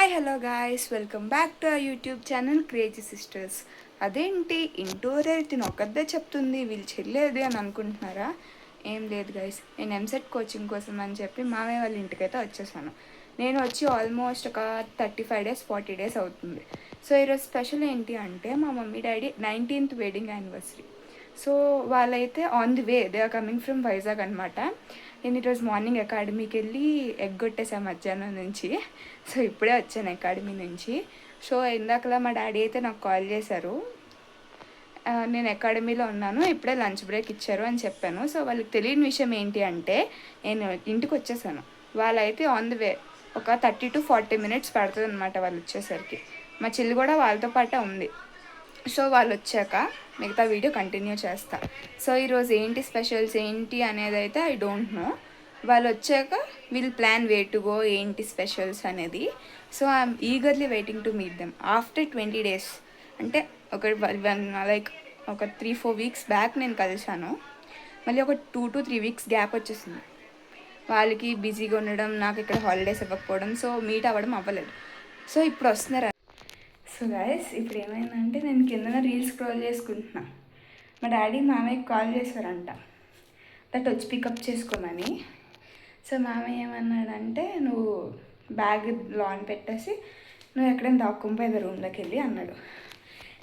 Hi hello guys, welcome back to our YouTube channel crazy sisters. అదేంటి ఇంటూరే తిను ఒక్కదే చెప్తుంది, వీళ్ళు చెల్లేది అని అనుకుంటున్నారా? ఏం లేదు గైస్, నేను ఎంసెట్ కోచింగ్ కోసం అని చెప్పి మామయ్య వాళ్ళ ఇంటికైతే వచ్చేసాను. నేను వచ్చి ఆల్మోస్ట్ ఒక 35 days 40 days అవుతుంది. సో ఈరోజు స్పెషల్ ఏంటి అంటే మా mummy daddy 19th wedding anniversary. So వాళ్ళైతే on the way, they are coming from Vizag అనమాట. నేను ఈరోజు మార్నింగ్ అకాడమీకి వెళ్ళి ఎగ్గొట్టేసాను మధ్యాహ్నం నుంచి. సో ఇప్పుడే వచ్చాను అకాడమీ నుంచి. సో ఇందాకలా మా డాడీ అయితే నాకు కాల్ చేశారు, నేను అకాడమీలో ఉన్నాను, ఇప్పుడే లంచ్ బ్రేక్ ఇచ్చారు అని చెప్పాను. సో వాళ్ళకి తెలియని విషయం ఏంటి అంటే నేను ఇంటికి వచ్చేసాను. వాళ్ళైతే ఆన్ ది వే ఒక 30 to 40 minutes పడుతుంది అనమాట వాళ్ళు వచ్చేసరికి. మా చెల్లి కూడా వాళ్ళతో పాటే ఉంది. సో వాళ్ళు వచ్చాక మిగతా వీడియో కంటిన్యూ చేస్తా. సో ఈరోజు ఏంటి స్పెషల్స్ ఏంటి అనేది అయితే ఐ డోంట్ నో. వాళ్ళు వచ్చాక will plan way to go, ఏంటి స్పెషల్స్ అనేది. So I'm eagerly waiting to meet them after 20 days. అంటే లైక్ ఒక 3-4 weeks బ్యాక్ నేను కలిసాను, మళ్ళీ ఒక 2 to 3 weeks గ్యాప్ వచ్చేసింది. వాళ్ళకి బిజీగా ఉండడం, నాకు ఇక్కడ హాలిడేస్ ఇవ్వకపోవడం, సో మీట్ అవ్వడం అవ్వలేదు. సో ఇప్పుడు వస్తున్నారు. సో గైస్, ఇప్పుడు ఏమైందంటే నేను కిందన రీల్స్ స్క్రోల్ చేసుకుంటున్నా. మా డాడీ మామయ్యకి కాల్ చేశారంట దట్ వచ్చి పికప్ చేసుకోమని. సో మామయ్య ఏమన్నాడంటే, నువ్వు బ్యాగ్ లాన్ పెట్టేసి నువ్వు ఎక్కడైనా దాక్కుంపోయేది రూమ్లోకి వెళ్ళి అన్నాడు.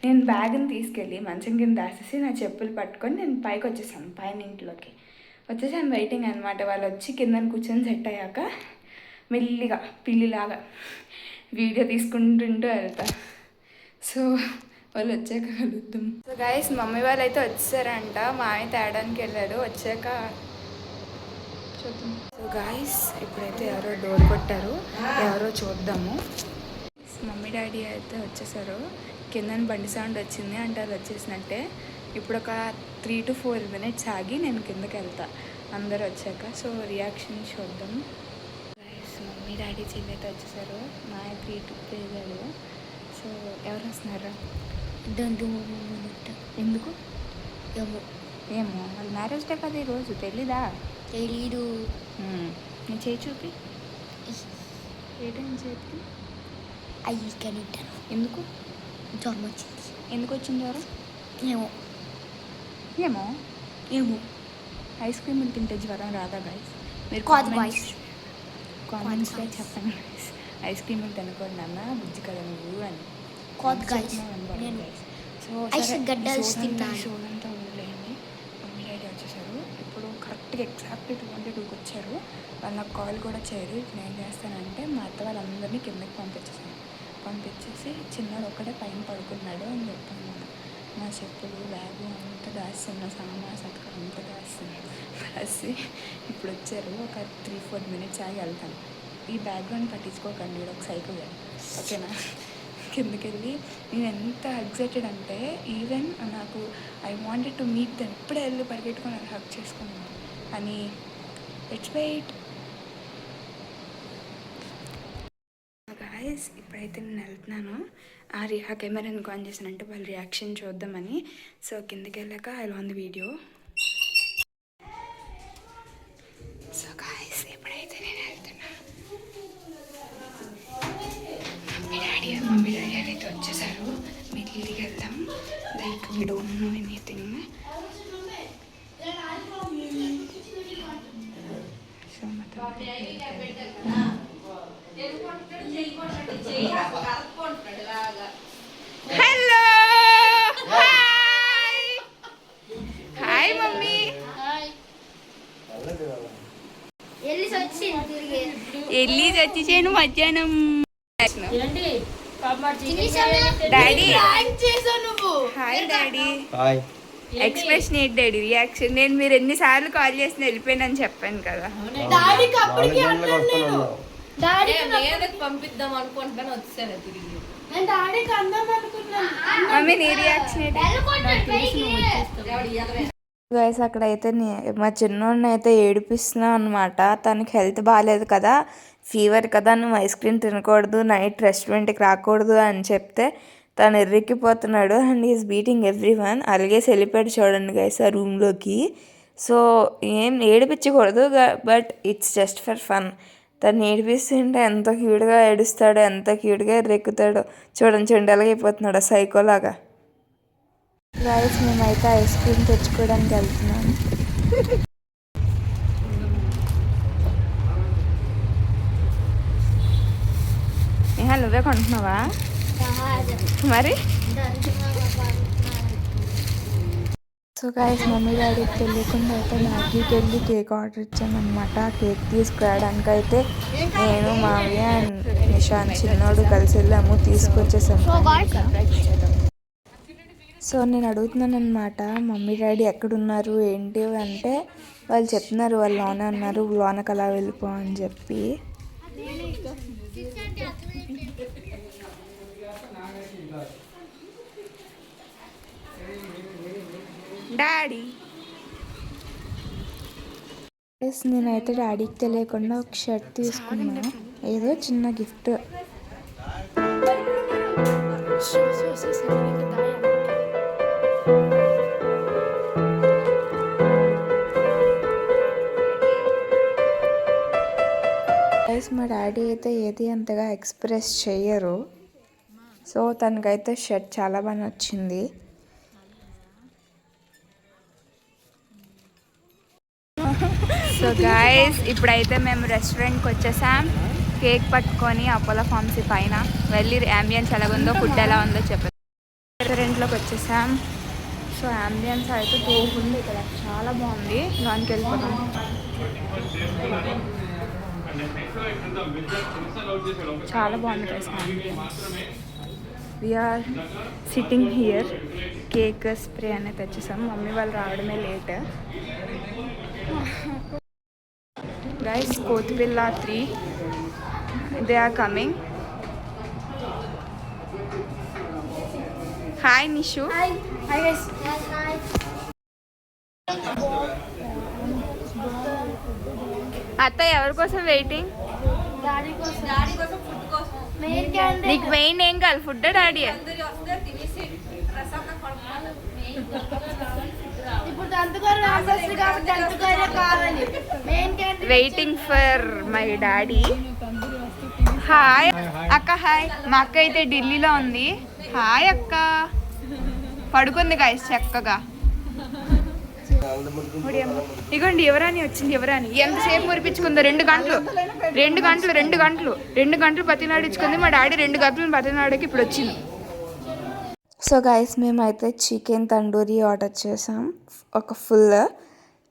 నేను బ్యాగ్ని తీసుకెళ్ళి మంచం కింద దాసేసి నా చెప్పులు పట్టుకొని నేను పైకి వచ్చేసాను, పైన ఇంట్లోకి వచ్చేసాను. వెయిటింగ్ అనమాట. వాళ్ళు వచ్చి కిందని కూర్చొని సెట్ అయ్యాక మెల్లిగా పిల్లిలాగా వీడియో తీసుకుంటుంటూ వెళ్తా. సో వాళ్ళు వచ్చాక కలుద్దాం. సో గైస్, మమ్మీ వాళ్ళు అయితే వచ్చారంట, మామయ్య తేడానికి వెళ్ళాడు, వచ్చాక చూద్దాం. సో గాయస్, ఇప్పుడైతే ఎవరో డోర్ కొట్టారు, ఎవరో చూద్దాము. మమ్మీ డాడీ అయితే వచ్చేసారు. కింద బండి సౌండ్ వచ్చింది అంటే అది వచ్చేసినట్టే. ఇప్పుడు ఒక 3 to 4 minutes ఆగి నేను కిందకి వెళ్తా అందరు వచ్చాక. సో రియాక్షన్ చూద్దాం. గైస్, మమ్మీ డాడీ చెల్లి అయితే వచ్చేసారు, మా 3 to 3 వెళ్ళాడు. సో ఎవరు వస్తున్నారా? ఎందుకు ఏమో ఏమో వాళ్ళ మ్యారేజ్ డే కదా ఈరోజు, తెలీదా? తెలీదు. నేను చేయి చూపి. ఏంటని చేతి అయ్యి కనిట్టాను. ఎందుకు జ్వరం వచ్చింది. ఎందుకు వచ్చింది జ్వరం? ఏమో ఏమో ఏమో ఐస్ క్రీములు తింటే జ్వరం రాదా గైస్? మీరు కామెంట్స్లో చెప్పండి గైస్, ఐస్ క్రీములు తినకూడదు అన్న, బుజ్జి కదా నువ్వు అని. షోలంతా వదిలేయండి. మమ్మీ డాడీ వచ్చేసారు. ఇప్పుడు కరెక్ట్గా ఎగ్జాక్ట్లీ 2:22కి వచ్చారు. వాళ్ళు నాకు కాల్ కూడా చేయరు. ఇప్పుడు ఏం చేస్తానంటే మా అత్త వాళ్ళందరినీ కిందకి పంపించేసి చిన్నడు ఒక్కడే పైన పడుకున్నాడు అని చెప్పాను. నా చెప్పులు బ్యాగు అంతా దాస్తున్నా, సామాన్ సత్కా అంతా దాసి ఇప్పుడు వచ్చారు. ఒక 3-4 minutes ఆగి వెళ్తాను. ఈ బ్యాక్గ్రౌండ్ పట్టించుకోకండి, ఒక సైకిల్ ఓకేనా? కిందకి వెళ్ళి నేను ఎంత ఎగ్జైటెడ్ అంటే ఈవెన్ నాకు I wanted to meet them. ఇప్పుడే వెళ్ళి పరిగెట్టుకొని అది హక్ చేసుకున్నాను అని. Let's wait. గాయస్, ఇప్పుడైతే నేను వెళ్తున్నాను. ఆ కెమెరాని ఆన్ చేశానంటే వాళ్ళ రియాక్షన్ చూద్దామని. సో కిందకి వెళ్ళాక I on the video. So guys, ఇప్పుడైతే నేను వెళ్తున్నా. మమ్మీ డాడీ అయితే వచ్చేసారు. మెల్లిగా వెళ్దాం, like we don't know anything. So hello, hi mummy. వెళ్ళి వచ్చేసాను మధ్యాహ్నం. Daddy hi. డాడీ ఎక్స్ప్రెషన్ ఏంటి డాడీ? రియాక్షన్ నేను మీరు ఎన్నిసార్లు కాల్ చేసిన వెళ్ళిపోయానని చెప్పాను కదా. పంపిద్దాం అనుకుంటున్నాను, వచ్చాను తిరిగి. మమ్మీ నీ రియాక్షన్ ఏంటి? గైస్, అక్కడైతే మా చిన్నోడిని అయితే ఏడిపిస్తున్నా అనమాట. తనకి హెల్త్ బాగాలేదు కదా, ఫీవర్ కదా, నువ్వు ఐస్ క్రీమ్ తినకూడదు, నైట్ రెస్టారెంట్కి రాకూడదు అని చెప్తే తను ఎర్రెక్కిపోతున్నాడు. And is beating everyone. అలాగేసి వెళ్ళిపోయాడు చూడండి గైస్ ఆ రూమ్లోకి. సో ఏం ఏడిపించకూడదు, but it's just for fun. తను ఏడిపిస్తుంటే ఎంత క్యూట్గా ఏడుస్తాడో, ఎంత క్యూట్గా ఎర్రెక్కుతాడో. చూడండి చూడండి ఎలాగ అయిపోతున్నాడు సైకోలాగా. గైస్ మేమైతే ఐస్ క్రీమ్ తెచ్చుకోవడానికి వెళ్తున్నాము. నువ్వే కొంటున్నావా మరి? సో గైస్ మమ్మీ డాడీకి తెలియకుండా అయితే మ్యాగీకి వెళ్ళి కేక్ ఆర్డర్ ఇచ్చామన్నమాట. కేక్ తీసుకురావడానికి అయితే నేను మావయ్య అండ్ నిషాన్ చిన్నోడు కలిసి వెళ్ళాము, తీసుకొచ్చేసాము. సో నేను అడుగుతున్నాను అనమాట, మమ్మీ డాడీ ఎక్కడున్నారు ఏంటి అంటే వాళ్ళు చెప్తున్నారు వాళ్ళు లోనే ఉన్నారు, లోనకి అలా వెళ్ళిపో అని చెప్పి. డాడీ నేనైతే డాడీకి తెలియకుండా ఒక షర్ట్ తీసుకున్నా, ఏదో చిన్న గిఫ్ట్. మా డాడీ అయితే ఏది అంతగా ఎక్స్ప్రెస్ చెయ్యరు. సో తనకైతే షర్ట్ చాలా బాగా నచ్చింది. సో గాయస్ ఇప్పుడైతే మేము రెస్టారెంట్కి వచ్చేసాం. కేక్ పట్టుకొని అపోలో ఫార్మసీ పైన వెళ్ళి అంబియన్స్ ఎలాగుందో ఫుడ్ ఎలా ఉందో చెప్పారు. రెస్టారెంట్లోకి వచ్చేసాం. సో అంబియన్స్ అయితే తోపుంది, ఇక్కడ చాలా బాగుంది. లోనికి వెళ్ళిపోతాం. చాలా బాగుంది కదా ambience. We're sitting here. Cake spray అనేది తెచ్చేసాం. మమ్మీ వాళ్ళు రావడమే late. Guys, Kothvilla 3, they are coming. Hi Nishu. Hi guys. Hi. అత్త ఎవరి కోసం వెయిటింగ్? డాడీ కోసం ఫుడ్ కోసం. Main candidate. నీకు మెయిన్ ఏం కావాలి, food daddy? Waiting for my daddy. Hi అక్క. హాయ్. మా అక్క అయితే ఢిల్లీలో ఉంది. హాయ్ అక్క. పడుకుంది గాయస్ చక్కగా. ఇగోండి యువరాణి వచ్చింది. యువరాణి ఎంతసేపు మురిపించుకుందో, 2 గంటలు బతిలాడించుకుంది. మా డాడీ 2 గంటలు బతిలాడకి ఇప్పుడు వచ్చింది. సో గైస్ మేమైతే చికెన్ తండూరీ ఆర్డర్ చేసాం ఒక ఫుల్.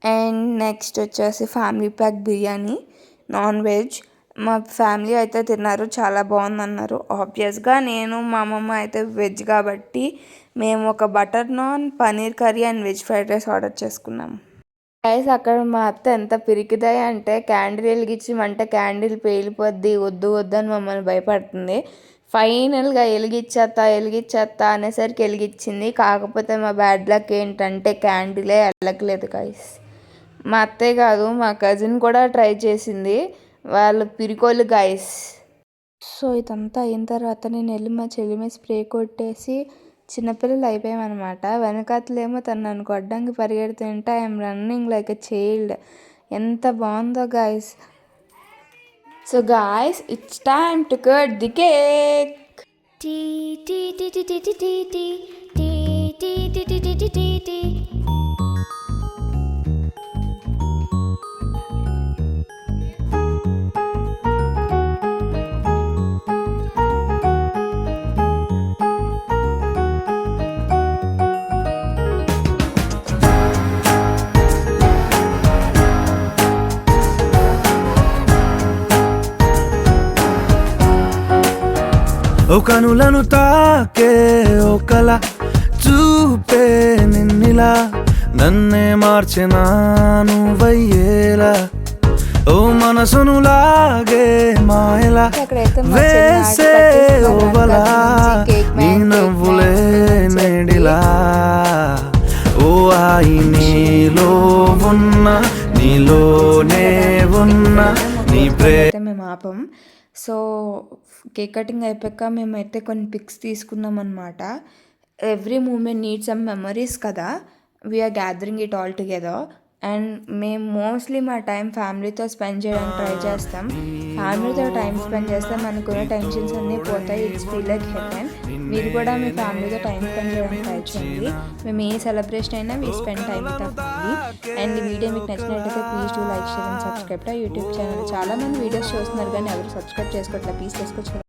అండ్ నెక్స్ట్ వచ్చేసి family pack biryani non veg. మా ఫ్యామిలీ అయితే తిన్నారు, చాలా బాగుందన్నారు. ఆబ్వియస్గా నేను మా అమ్మమ్మ అయితే వెజ్ కాబట్టి మేము ఒక butter non, paneer curry and veg fried rice order చేసుకున్నాము. గైస్ అక్కడ మా అత్త ఎంత పిరికిదాయి అంటే క్యాండిల్ వెలిగించమంటే క్యాండిల్ పేలిపోద్ది, వద్దు అని మమ్మల్ని భయపడుతుంది. ఫైనల్గా వెలిగిచ్చేస్తా అనేసరికి వెలిగించింది. కాకపోతే మా బ్యాడ్ లక్ ఏంటంటే క్యాండిలే వెళ్ళట్లేదు గైస్. మా అత్తయ్య కాదు మా కజిన్ కూడా ట్రై చేసింది, వాళ్ళు పిరికోళ్ళు గైస్. సో ఇదంతా అయిన తర్వాత నేను వెళ్ళి మా చెల్లిమే స్ప్రే కొట్టేసి చిన్నపిల్లలు అయిపోయామన్నమాట. వెనకాతలేమో తను నన్ను కొట్టడానికి పరిగెడుతుంటే I'm running like a child. ఎంత బాగుందో guys. So guys, it's time to cut the cake. ఓ కనులను తాకే ఓ కల చూపే నిన్నిలా, నన్నే మార్చెనా నువ్వయ్యేలా. ఓ మనసును లాగే మాయలా వేసే ఓవలా, నీ నవ్వులే నేడిలా. ఓ ఆయి నీలో ఉన్న నీలోనే ఉన్న నీ ప్రేమ. మేము ఆపం. సో కేక్ కటింగ్ అయిపోయాక మేమైతే కొన్ని పిక్స్ తీసుకున్నాం అనమాట. Every moment needs some memories కదా, we're gathering it all together. And మేము మోస్ట్లీ మా టైం ఫ్యామిలీతో స్పెండ్ చేయడానికి ట్రై చేస్తాం. ఫ్యామిలీతో టైం స్పెండ్ చేస్తే మనకున్న టెన్షన్స్ అన్నీ పోతాయి. It's feel like heaven. మీరు కూడా మీ ఫ్యామిలీతో టైం స్పెండ్ చేయడానికి ట్రై చేయండి. మేము ఏ సెలబ్రేషన్ అయినా we spend time with our family. And ఈ వీడియో మీకు నచ్చినట్లయితే please do like, share and subscribe to YouTube channel. చాలామంది వీడియోస్ చూస్తున్నారు కానీ ఎవరు సబ్స్క్రైబ్ చేసుకోవట్లేదు. ప్లీజ్ చేసుకోవచ్చు.